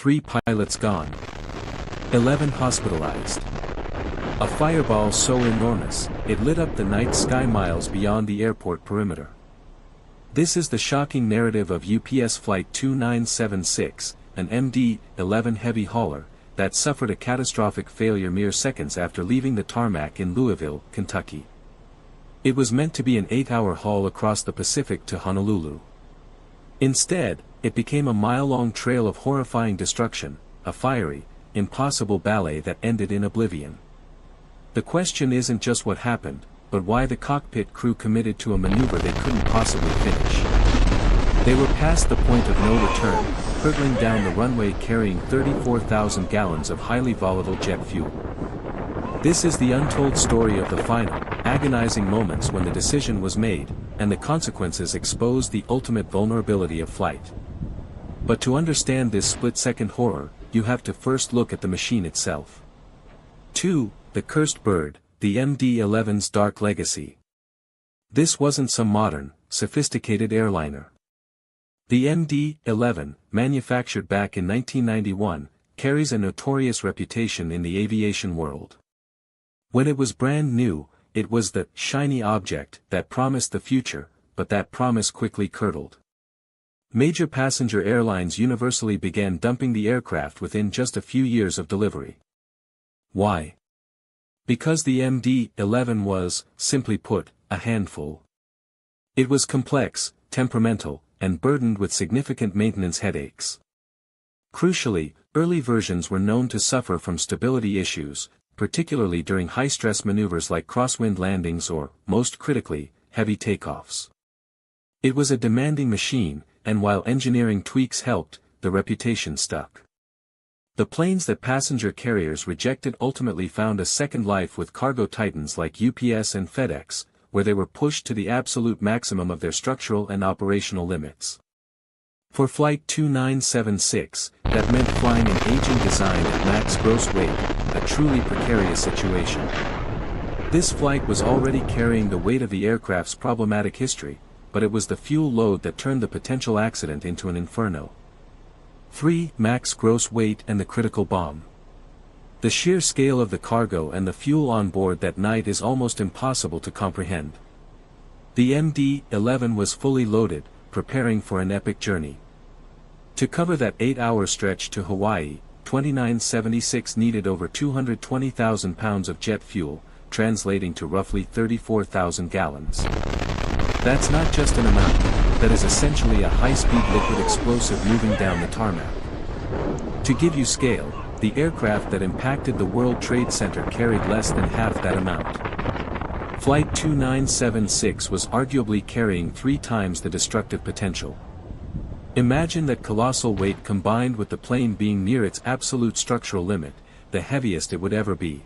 3 pilots gone. 11 hospitalized. A fireball so enormous, it lit up the night sky miles beyond the airport perimeter. This is the shocking narrative of UPS Flight 2976, an MD-11 heavy hauler, that suffered a catastrophic failure mere seconds after leaving the tarmac in Louisville, Kentucky. It was meant to be an 8-hour haul across the Pacific to Honolulu. Instead, it became a mile-long trail of horrifying destruction, a fiery, impossible ballet that ended in oblivion. The question isn't just what happened, but why the cockpit crew committed to a maneuver they couldn't possibly finish. They were past the point of no return, hurtling down the runway carrying 34,000 gallons of highly volatile jet fuel. This is the untold story of the final, agonizing moments when the decision was made, and the consequences exposed the ultimate vulnerability of flight. But to understand this split-second horror, you have to first look at the machine itself. 2. The Cursed Bird, the MD-11's dark legacy. This wasn't some modern, sophisticated airliner. The MD-11, manufactured back in 1991, carries a notorious reputation in the aviation world. When it was brand new, it was the shiny object that promised the future, but that promise quickly curdled. Major passenger airlines universally began dumping the aircraft within just a few years of delivery. Why? Because the MD-11 was, simply put, a handful. It was complex, temperamental, and burdened with significant maintenance headaches. Crucially, early versions were known to suffer from stability issues, particularly during high-stress maneuvers like crosswind landings or, most critically, heavy takeoffs. It was a demanding machine, and while engineering tweaks helped, the reputation stuck. The planes that passenger carriers rejected ultimately found a second life with cargo titans like UPS and FedEx, where they were pushed to the absolute maximum of their structural and operational limits. For Flight 2976, that meant flying an aging design at max gross weight, a truly precarious situation. This flight was already carrying the weight of the aircraft's problematic history, but it was the fuel load that turned the potential accident into an inferno. 3. Max gross weight and the critical bomb. The sheer scale of the cargo and the fuel on board that night is almost impossible to comprehend. The MD-11 was fully loaded, preparing for an epic journey. To cover that 8-hour stretch to Hawaii, 2976 needed over 220,000 pounds of jet fuel, translating to roughly 34,000 gallons. That's not just an amount, that is essentially a high-speed liquid explosive moving down the tarmac. To give you scale, the aircraft that impacted the World Trade Center carried less than half that amount. Flight 2976 was arguably carrying 3 times the destructive potential. Imagine that colossal weight combined with the plane being near its absolute structural limit, the heaviest it would ever be.